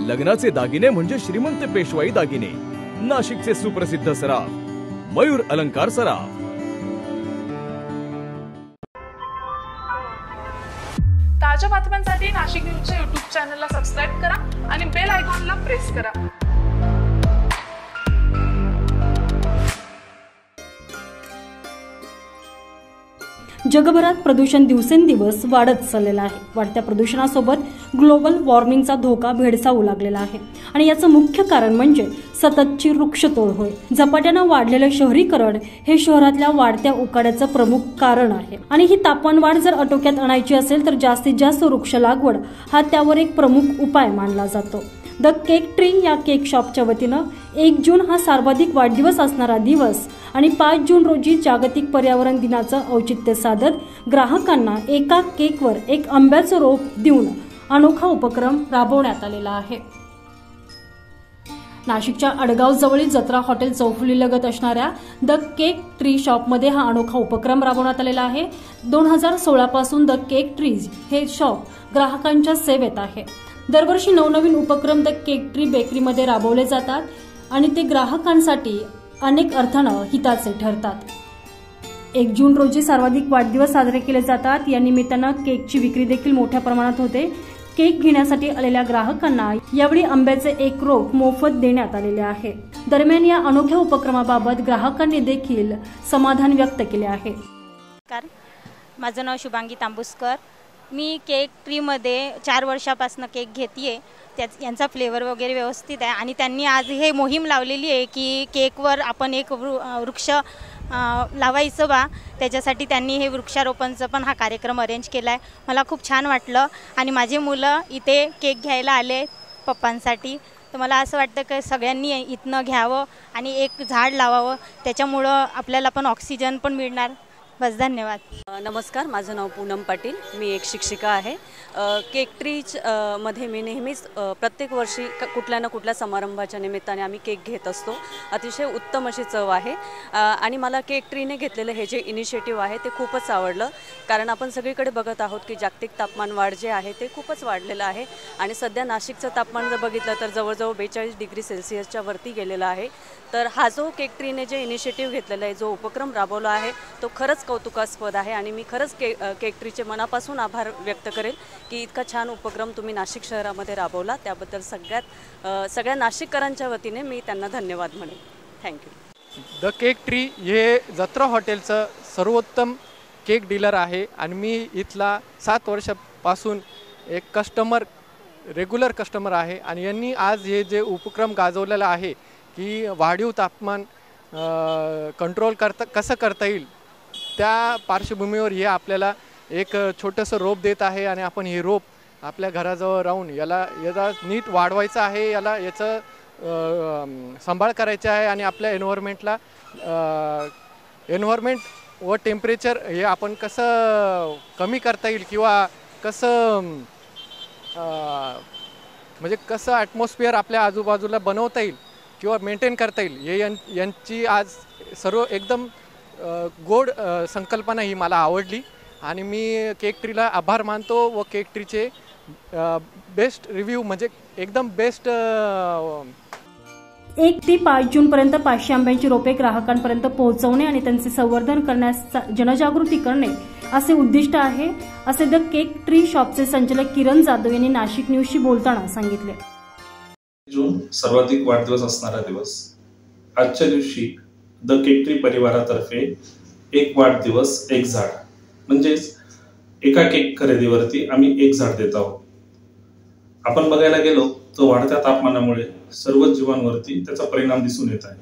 लग्नाचे दागिने म्हणजे श्रीमंत पेशवाई दागिने, नाशिकचे सुप्रसिद्ध सराफ मयूर अलंकार सराफ। ताज्या बातम्यांसाठी नाशिक न्यूजच्या YouTube चॅनलला सबस्क्राइब करा आणि बेल आयकॉनला प्रेस करा। जगभरात प्रदूषण दिवसेंदिवस वाढत चाललेलं आहे। वाढत्या प्रदूषणासोबत ग्लोबल वॉर्मिंगचा धोका भेडसावू लागलेला आहे आणि याचं मुख्य कारण म्हणजे सततची वृक्षतोड होय। झपाट्यानं वाढलेलं शहरीकरण हे शहरातल्या वाढत्या उकाड्याचं प्रमुख कारण आहे आणि ही तापमान वाढ जर आटोक्यात आणायची असेल तर जास्तीत जास्त वृक्ष लागवड हा त्यावर एक प्रमुख उपाय मानला जातो। द केक ट्री या केक शॉपच्या वतीनं 1 जून हा सर्वाधिक वाढदिवस असणारा दिवस आणि 5 जून रोजी जागतिक पर्यावरण दिनाचं औचित्य साधत ग्राहकांना एका केकवर एक आंब्याचं रोप देऊन अनोखा उपक्रम राबवण्यात आलेला आहे। नाशिकच्या अडगाव जवळील जत्रा हॉटेल चौफुलीलगत असणाऱ्या द केक ट्री शॉपमध्ये हा अनोखा उपक्रम राबवण्यात आलेला आहे। 2016 पासून द केक ट्रीज हे शॉप ग्राहकांच्या सेवेत आहे। दरवर्षी नवनवीन उपक्रम द केक ट्री बेकरीमध्ये राबवले जातात आणि ते ग्राहकांसाठी अनेक अर्थानं हिताचे ठरतात। 1 जून रोजी सर्वाधिक वाढदिवस साजरे केले जातात। या निमित्तानं केकची विक्री देखील मोठ्या प्रमाणात होते। केक घेण्यासाठी आलेल्या ग्राहकांना यावेळी आंब्याचे एक रोप मोफत देण्यात आलेले आहे। दरम्यान या अनोख्या उपक्रमाबाबत ग्राहकांनी देखील समाधान व्यक्त केले आहे। माझं नाव शुभांगी तांबुसकर। मी केक ट्रीमध्ये 4 वर्षापासून केक घेतेय। यांचा फ्लेवर वगैरे व्यवस्थित आहे आणि त्यांनी आज हे मोहीम लावलेली आहे की केकवर आपण एक वृक्ष लावायचं बा, त्याच्यासाठी त्यांनी हे वृक्षारोपणचं पण हा कार्यक्रम अरेंज केला आहे। मला खूप छान वाटलं आणि माझे मुलं इथे केक घ्यायला आले पप्पांसाठी, तर मला असं वाटतं की सगळ्यांनी इथनं घ्यावं आणि एक झाड लावावं, त्याच्यामुळं आपल्याला पण ऑक्सिजन पण मिळणार। बस, धन्यवाद। नमस्कार, माझं नाव पूनम पाटील, मी एक शिक्षिका आहे। केक ट्रीज मध्ये मी नेहमीच प्रत्येक वर्षी कुठल्या ना कुठल्या समारंभाच्या निमित्ताने आम्ही केक घेत असतो। अतिशय उत्तम अशी चव आहे आणि मला केक ट्रीने घेतलेलं हे जे इनिशिएटिव्ह आहे ते खूपच आवडलं, कारण आपण सगळीकडे बघत आहोत की जागतिक तापमान वाढ जे आहे ते खूपच वाढलेलं आहे आणि सध्या नाशिकचं तापमान जर बघितलं तर जवळजवळ 42 डिग्री सेल्सिअसच्या वरती गेलेला आहे। तर हा जो केक ट्रीने जे इनिशिएटिव्ह घेतलेला आहे, जो उपक्रम राबवला आहे, तो खरंच कौतुकास्पद आहे आणि मी खरंच केक ट्रीचे मनापासून आभार व्यक्त करेल की इतका छान उपक्रम तुम्ही नाशिक शहरामध्ये राबवला, त्याबद्दल सगळ्या नाशिककरांच्या वतीने मी त्यांना धन्यवाद म्हणेन। थँक्यू। द केक ट्री हे जत्रा हॉटेलचं सर्वोत्तम केक डीलर आहे आणि मी इथला 7 वर्षापासून एक रेग्युलर कस्टमर आहे आणि यांनी आज हे जे उपक्रम गाजवलेला आहे की वाढीव तापमान कंट्रोल कसं करता येईल, त्या पार्श्वभूमीवर हे आपल्याला एक छोटंसं रोप देत आहे आणि आपण हे रोप आपल्या घराजवळ राहून याला नीट वाढवायचं आहे, याचं सांभाळ करायचं आहे आणि आपल्या एन्व्हायरमेंट व टेम्परेचर हे आपण कसं कमी करता येईल किंवा कसं म्हणजे कसं ॲटमॉस्फिअर आपल्या आजूबाजूला बनवता येईल किंवा मेंटेन करता येईल, हे यांची आज सर्व एकदम गोड संकल्पना ही मला आवडली आणि मी केक ट्रीला आभार मानतो व केक ट्रीचे बेस्ट रिव्ह्यू म्हणजे एकदम बेस्ट। 1 ते 5 जून पर्यंत 500 आंब्यांची रोपे ग्राहकांपर्यंत पोहोचवणे आणि त्यांचे संवर्धन करण्यास जनजागृती करणे असे उद्दिष्ट आहे, असे द केक ट्री शॉपचे संचालक किरण जाधव यांनी नाशिक न्यूजशी बोलताना सांगितले। जून सर्वाधिक वाढदिवस असणारा दिवस। आजच्या दिवशी द केक ट्री परिवारातर्फे एक वाढदिवस एक झाड, म्हणजेच एका केक खरेदीवरती आम्ही एक झाड देत आहोत। आपण बघायला गेलो तर वाढत्या तापमानामुळे सर्व जीवांवरती त्याचा परिणाम दिसून येत आहे।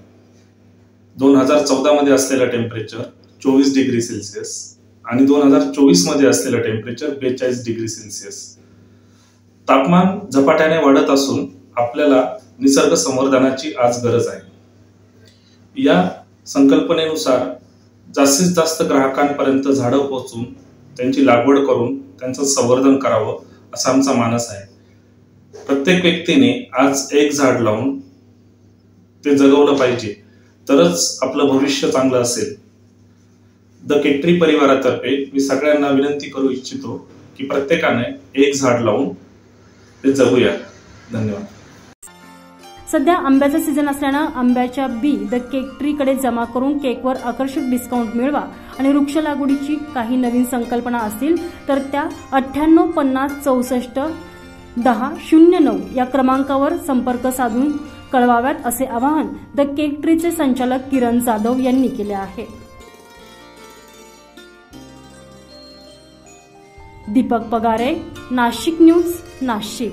2014 मध्ये असलेलं टेम्परेचर 24 डिग्री सेल्सिअस आणि 2024 मध्ये असलेलं टेम्परेचर 42 डिग्री सेल्सिअस। तापमान झपाट्याने वाढत असून आपल्याला निसर्ग संवर्धनाची आज गरज आहे। या संकल्पनेनुसार जास्तीत जास्त ग्राहकांपर्यंत झाडं पोहोचून त्यांची लागवड करून त्यांचं संवर्धन करावं असा आमचा मानस आहे। प्रत्येक व्यक्तीने आज एक झाड लावून ते जगवलं पाहिजे, तरच आपलं भविष्य चांगलं असेल। द केक ट्री परिवारातर्फे मी सगळ्यांना विनंती करू इच्छितो की प्रत्येकाने एक झाड लावून ते जगूया। धन्यवाद। सध्या आंब्याचा सीझन असल्यानं आंब्याच्या बी द केक ट्रीकडे जमा करून केकवर आकर्षक डिस्काउंट मिळवा आणि वृक्ष लागवडीची काही नवीन संकल्पना असतील तर त्या 9850641009 या क्रमांकावर संपर्क साधून कळवाव्यात असे आवाहन द केक ट्रीचे संचालक किरण जाधव यांनी केले आहे. दीपक पगारे, नाशिक न्यूज, नाशिक.